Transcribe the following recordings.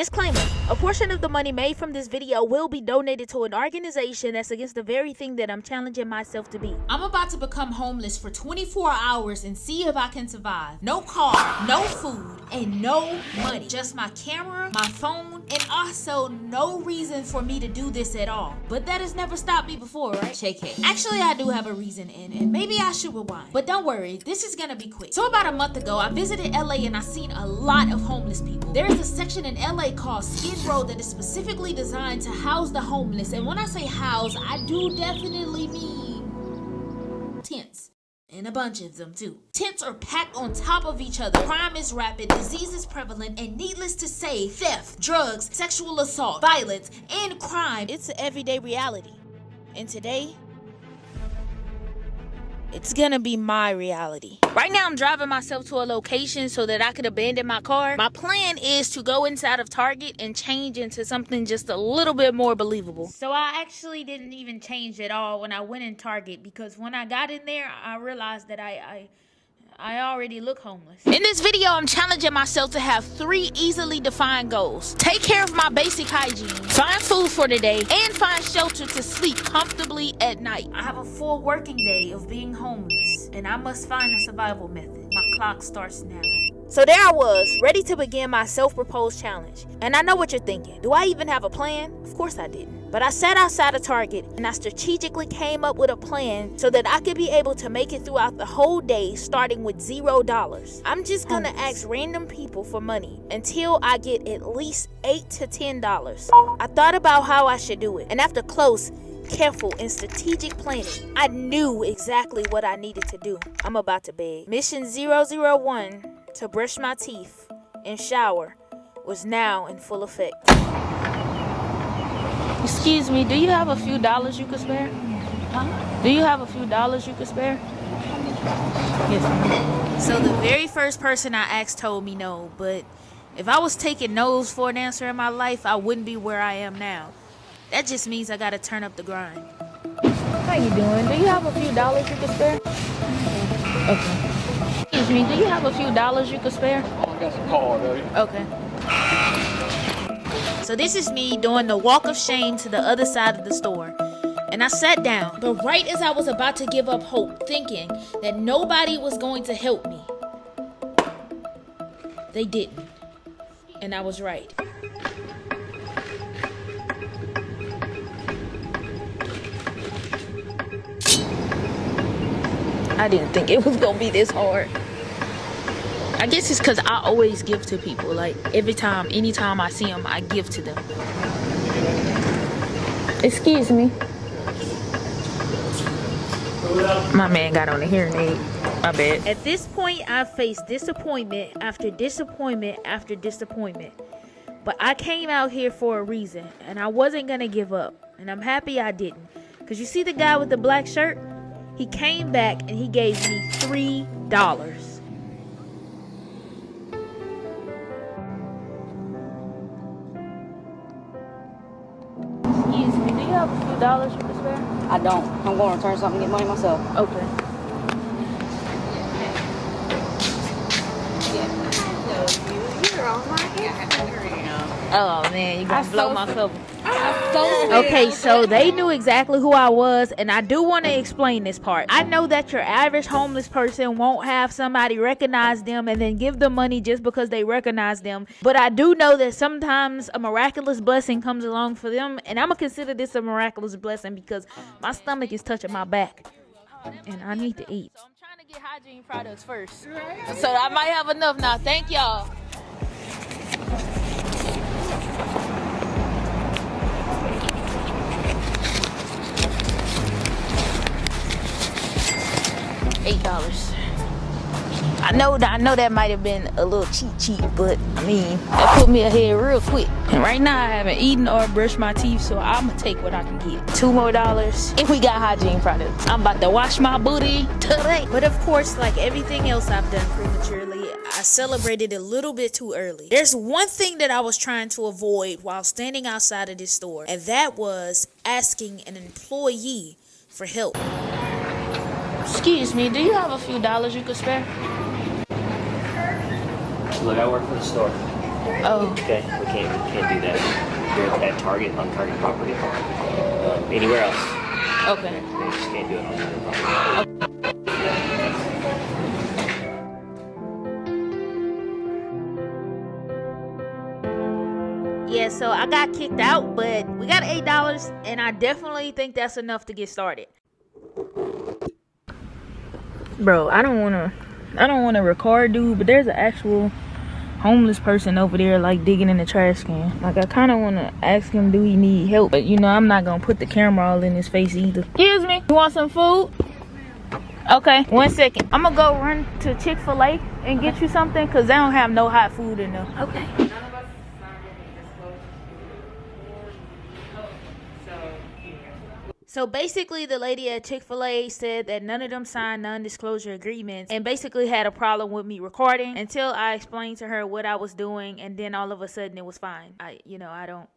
Disclaimer, a portion of the money made from this video will be donated to an organization that's against the very thing that I'm challenging myself to be. I'm about to become homeless for 24 hours and see if I can survive. No car, no food, and no money. Just my camera, my phone, and also no reason for me to do this at all. But that has never stopped me before, right? JK. Actually, I do have a reason, and maybe I should rewind. But don't worry, this is gonna be quick. So about a month ago, I visited LA and I seen a lot of homeless people. There is a section in LA called Skid Row that is specifically designed to house the homeless. And when I say house, I do definitely mean tents. And a bunch of them too. Tents are packed on top of each other. Crime is rapid, disease is prevalent, and needless to say, theft, drugs, sexual assault, violence, and crime, it's an everyday reality. And today, it's gonna be my reality. Right now I'm driving myself to a location so that I could abandon my car. My plan is to go inside of Target and change into something just a little bit more believable. So I actually didn't even change at all when I went in Target, because when I got in there, I realized that I already look homeless. In this video, I'm challenging myself to have 3 easily defined goals. Take care of my basic hygiene, find food for the day, and find shelter to sleep comfortably at night. I have a full working day of being homeless, and I must find a survival method. My clock starts now. So there I was, ready to begin my self-proposed challenge. And I know what you're thinking. Do I even have a plan? Of course I didn't. But I sat outside of Target and I strategically came up with a plan so that I could be able to make it throughout the whole day, starting with $0. I'm just gonna ask random people for money until I get at least $8 to $10. I thought about how I should do it, and after close, careful, and strategic planning, I knew exactly what I needed to do. I'm about to beg. Mission 001 to brush my teeth and shower was now in full effect. Excuse me, do you have a few dollars you could spare? Huh? Do you have a few dollars you could spare? Yes, ma'am. So the very first person I asked told me no, but if I was taking no's for an answer in my life, I wouldn't be where I am now. That just means I gotta turn up the grind. How you doing? Do you have a few dollars you could spare? Okay. Excuse me, do you have a few dollars you could spare? Oh, I got some card, baby. Okay. So this is me doing the walk of shame to the other side of the store. And I sat down, but right as I was about to give up hope, thinking that nobody was going to help me, they didn't. And I was right. I didn't think it was gonna be this hard. I guess it's because I always give to people. Like, anytime I see them, I give to them. Excuse me. My man got on a hearing aid. My bad. At this point, I faced disappointment after disappointment after disappointment. But I came out here for a reason, and I wasn't gonna give up. And I'm happy I didn't. Because you see the guy with the black shirt? He came back and he gave me $3. Excuse me, do you have a few dollars you can spare? I don't. I'm going to return something and get money myself. Okay. You're on my Instagram. Oh man, you gonna blow my cover. Okay, so they knew exactly who I was, and I do want to explain this part. I know that your average homeless person won't have somebody recognize them and then give them money just because they recognize them, but I do know that sometimes a miraculous blessing comes along for them, and I'm gonna consider this a miraculous blessing because my stomach is touching my back and I need to eat. So I'm trying to get hygiene products first, so I might have enough now. Thank y'all. $8. I know that might have been a little cheap, but I mean, that put me ahead real quick. And right now I haven't eaten or brushed my teeth, so I'm gonna take what I can get. $2 more if we got hygiene products. I'm about to wash my booty today. But of course, like everything else I've done prematurely, I celebrated a little bit too early. There's one thing that I was trying to avoid while standing outside of this store, and that was asking an employee for help. Excuse me, do you have a few dollars you could spare? Look, I work for the store. Oh. Okay, we can't do that. You're at Target, on Target property. Anywhere else, Okay. they just can't do it on Target property. Yeah, so I got kicked out, but we got $8, and I definitely think that's enough to get started. Bro, I don't wanna record, dude, but there's an actual homeless person over there, like, digging in the trash can. Like, I kind of want to ask him, do he need help? But, you know, I'm not gonna put the camera all in his face either. Excuse me, you want some food? Okay, 1 second. I'm gonna go run to Chick-fil-A and get you something, because they don't have no hot food in there. Okay. So basically, the lady at Chick-fil-A said that none of them signed non-disclosure agreements and basically had a problem with me recording until I explained to her what I was doing, and then all of a sudden it was fine. I don't.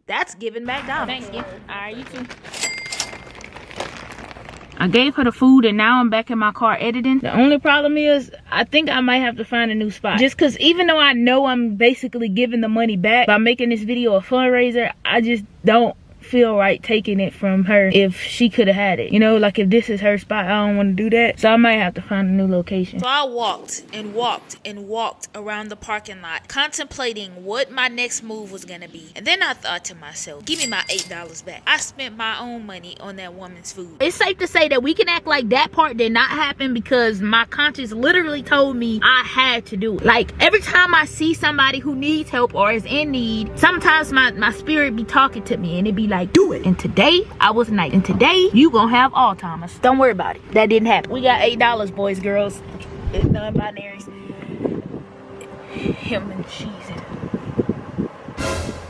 That's giving McDonald's. Thank you. All right, you too. I gave her the food, and now I'm back in my car editing. The only problem is, I think I might have to find a new spot. Just because even though I know I'm basically giving the money back by making this video a fundraiser, I just don't feel right taking it from her if she could have had it. You know, like, if this is her spot, I don't want to do that. So I might have to find a new location. So I walked and walked and walked around the parking lot, contemplating what my next move was gonna be. And then I thought to myself, give me my $8 back. I spent my own money on that woman's food. It's safe to say that we can act like that part did not happen, because my conscience literally told me I had to do it. Like, every time I see somebody who needs help or is in need, sometimes my spirit be talking to me, and it be like, do it. And today I was nice, and today you gonna have Alzheimer's. Don't worry about it. That didn't happen. We got $8, boys, girls. It's non-binaries. Him and cheese.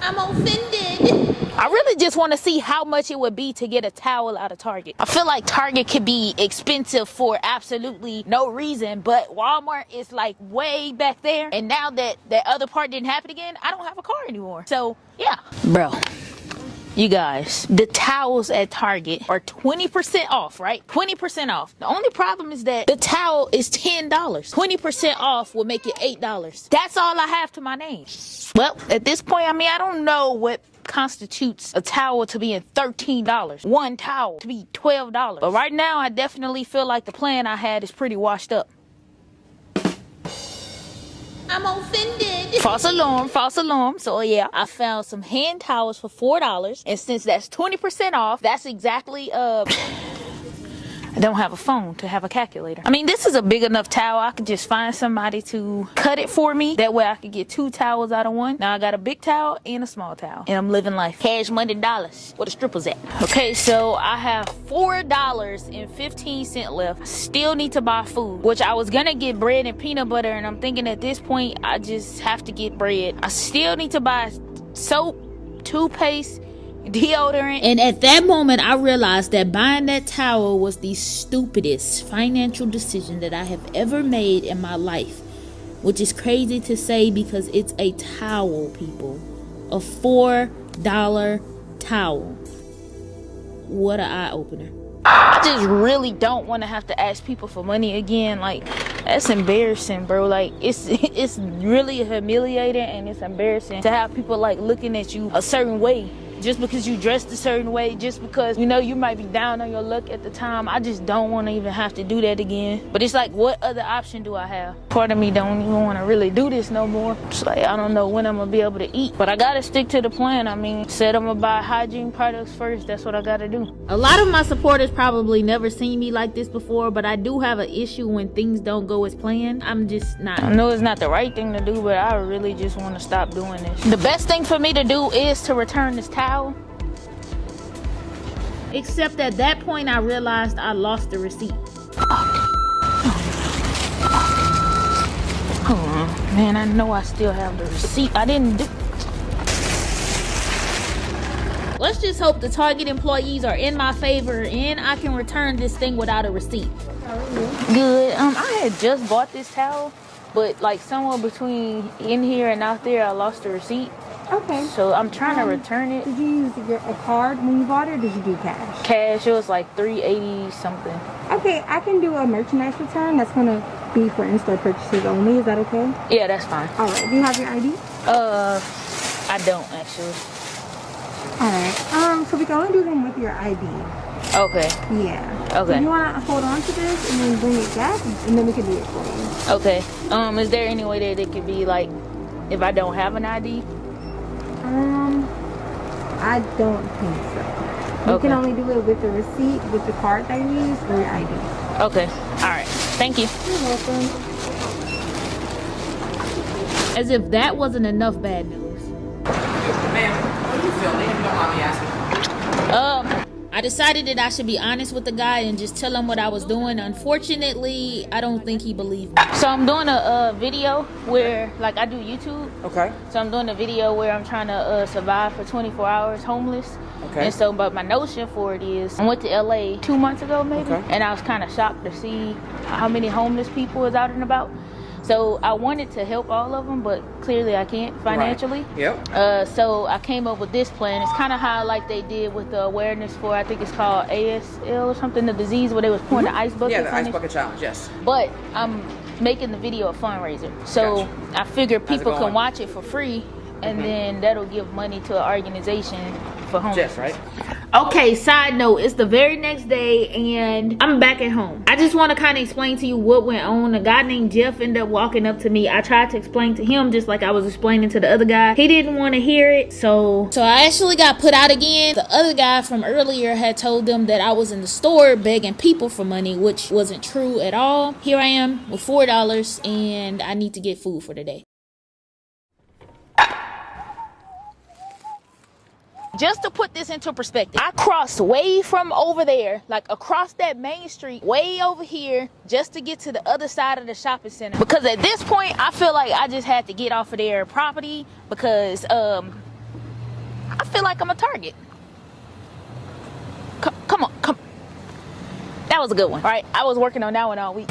I'm offended. I really just want to see how much it would be to get a towel out of Target. I feel like Target could be expensive for absolutely no reason, but Walmart is like way back there. And now that that other part didn't happen again, I don't have a car anymore. So yeah, bro. You guys, the towels at Target are 20% off, right? 20% off. The only problem is that the towel is $10. 20% off will make it $8. That's all I have to my name. Well, at this point, I mean, I don't know what constitutes a towel to be $13. One towel to be $12. But right now, I definitely feel like the plan I had is pretty washed up. I'm offended. False alarm, false alarm. So yeah, I found some hand towels for $4. And since that's 20% off, that's exactly I don't have a phone to have a calculator. I mean, this is a big enough towel. I could just find somebody to cut it for me. That way I could get 2 towels out of one. Now I got a big towel and a small towel. And I'm living life. Cash money dollars. Where the strippers at? Okay, so I have $4.15 left. Still need to buy food, which I was gonna get bread and peanut butter. And I'm thinking at this point, I just have to get bread. I still need to buy soap, toothpaste, deodorant. And at that moment, I realized that buying that towel was the stupidest financial decision that I have ever made in my life, which is crazy to say because it's a towel, people. A $4 towel. What an eye-opener. I just really don't want to have to ask people for money again. Like, that's embarrassing, bro. Like, it's really humiliating, and it's embarrassing to have people like looking at you a certain way just because you dressed a certain way, just because, you know, you might be down on your luck at the time. I just don't want to even have to do that again. But it's like, what other option do I have? Part of me don't even want to really do this no more. It's like, I don't know when I'm gonna be able to eat, but I gotta stick to the plan. I mean, said I'm gonna buy hygiene products first. That's what I gotta do. A lot of my supporters probably never seen me like this before, but I do have an issue when things don't go as planned. I'm just not. I know it's not the right thing to do, but I really just want to stop doing this. The best thing for me to do is to return this towel. Except at that point, I realized I lost the receipt. Hold on, man, I know I still have the receipt. I didn't do. Let's just hope the Target employees are in my favor and I can return this thing without a receipt. Good. I had just bought this towel, but like somewhere between in here and out there, I lost the receipt. Okay. So I'm trying to return it. Did you use a card when you bought it, or did you do cash? Cash. It was like $3.80 something. Okay, I can do a merchandise return. That's gonna be for in-store purchases only. Is that okay? Yeah, that's fine. All right. Do you have your ID? I don't actually. All right. So we can only do them with your ID. Okay. Yeah. Okay. So you want to hold on to this and then bring it back, and then we can do it for you. Okay. Is there any way that it could be like, if I don't have an ID? I don't think so. You can only do it with the receipt, with the card that you use, or your ID. Okay. All right. Thank you. You're welcome. As if that wasn't enough bad news. Ma'am, what are you filming if you don't mind me asking? I decided that I should be honest with the guy and just tell him what I was doing. Unfortunately, I don't think he believed me. So I'm doing a video where, like, I do YouTube. Okay. So I'm doing a video where I'm trying to survive for 24 hours homeless. Okay. And so, but my notion for it is, I went to LA 2 months ago maybe. Okay. And I was kind of shocked to see how many homeless people is out and about. So I wanted to help all of them, but clearly I can't financially. Right. Yep. So I came up with this plan. It's kind of how like they did with the awareness for, I think it's called ASL or something, the disease where they was pouring the ice buckets. Yeah, the on ice it. bucket challenge. Yes. But I'm making the video a fundraiser. So Gotcha. I figure How's it people can going? watch it for free, and then that'll give money to an organization for homeless. Yes, right? Okay, side note, it's the very next day and I'm back at home. I just want to kind of explain to you what went on. A guy named Jeff ended up walking up to me. I tried to explain to him just like I was explaining to the other guy. He didn't want to hear it. So I actually got put out again. The other guy from earlier had told them that I was in the store begging people for money, which wasn't true at all. Here I am with $4 and I need to get food for the day. Just to put this into perspective, I crossed way from over there, like across that main street, way over here, just to get to the other side of the shopping center. Because at this point, I feel like I just had to get off of their property because I feel like I'm a target. Come on. That was a good one. All right, I was working on that one all week.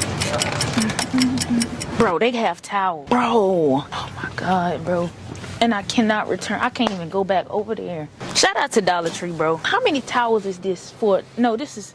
Bro, they have towels. Bro, oh my God, bro. And I cannot return. I can't even go back over there. Shout out to Dollar Tree, bro. How many towels is this for? No, this is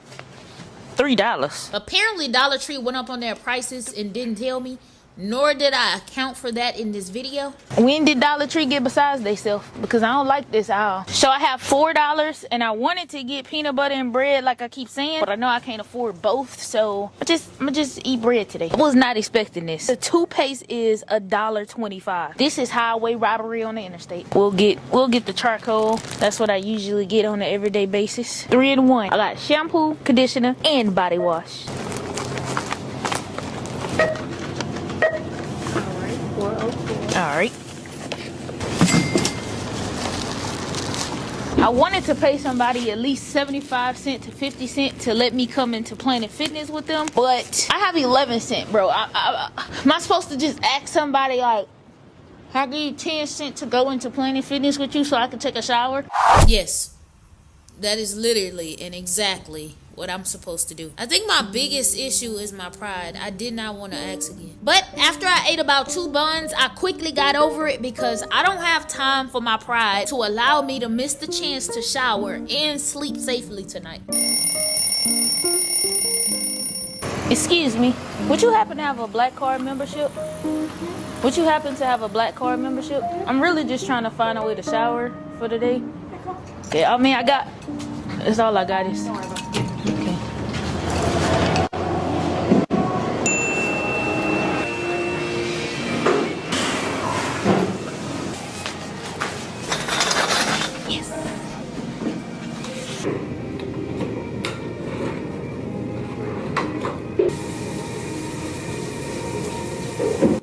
$3. Apparently, Dollar Tree went up on their prices and didn't tell me. Nor did I account for that in this video. When did Dollar Tree get besides theyself? Because I don't like this aisle. So I have $4 and I wanted to get peanut butter and bread like I keep saying, but I know I can't afford both, so I'm gonna just eat bread today. I was not expecting this. The toothpaste is $1.25. This is highway robbery on the interstate. We'll get the charcoal. That's what I usually get on an everyday basis. 3 in 1. I got shampoo, conditioner, and body wash. All right. I wanted to pay somebody at least 75 cents to 50 cents to let me come into Planet Fitness with them, but I have 11 cents, bro. Am I supposed to just ask somebody like, I give you 10 cents to go into Planet Fitness with you so I can take a shower? Yes, that is literally and exactly what I'm supposed to do. I think my biggest issue is my pride. I did not want to ask again. But after I ate about 2 buns, I quickly got over it because I don't have time for my pride to allow me to miss the chance to shower and sleep safely tonight. Excuse me, would you happen to have a black card membership? Would you happen to have a black card membership? I'm really just trying to find a way to shower for the day. Okay, I mean, that's all I got is. Okay. Yes.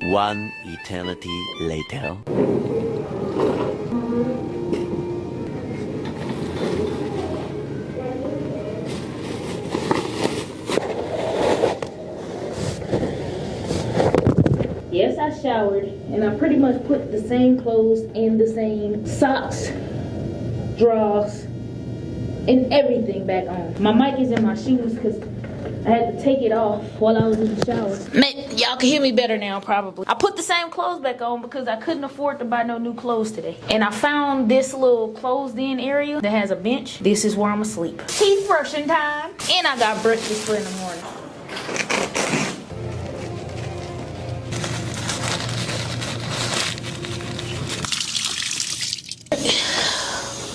One eternity later. Yes, I showered, and I pretty much put the same clothes in the same socks, drawers, and everything back on. My mic is in my shoes because I had to take it off while I was in the shower. Man, y'all can hear me better now, probably. I put the same clothes back on because I couldn't afford to buy no new clothes today. And I found this little closed-in area that has a bench. This is where I'm asleep. Teeth brushing time. And I got breakfast for in the morning.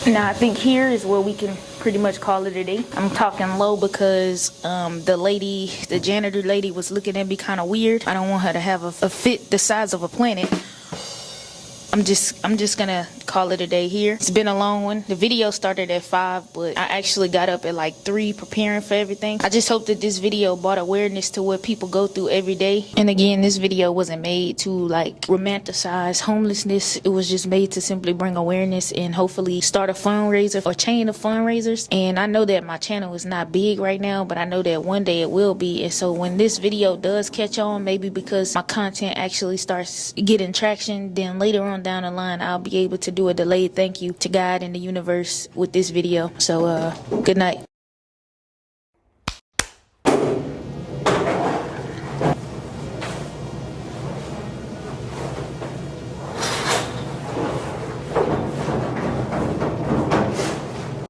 Now I think here is where we can pretty much call it a day. I'm talking low because the janitor lady was looking at me kind of weird. I don't want her to have a fit the size of a planet. I'm just gonna call it a day here. It's been a long one. The video started at 5, but I actually got up at like 3 preparing for everything. I just hope that this video brought awareness to what people go through every day. And again, this video wasn't made to like romanticize homelessness. It was just made to simply bring awareness and hopefully start a fundraiser or chain of fundraisers. And I know that my channel is not big right now, but I know that one day it will be. And so when this video does catch on, maybe because my content actually starts getting traction, then later on down the line I'll be able to do a delayed thank you to God and the universe with this video. So good night.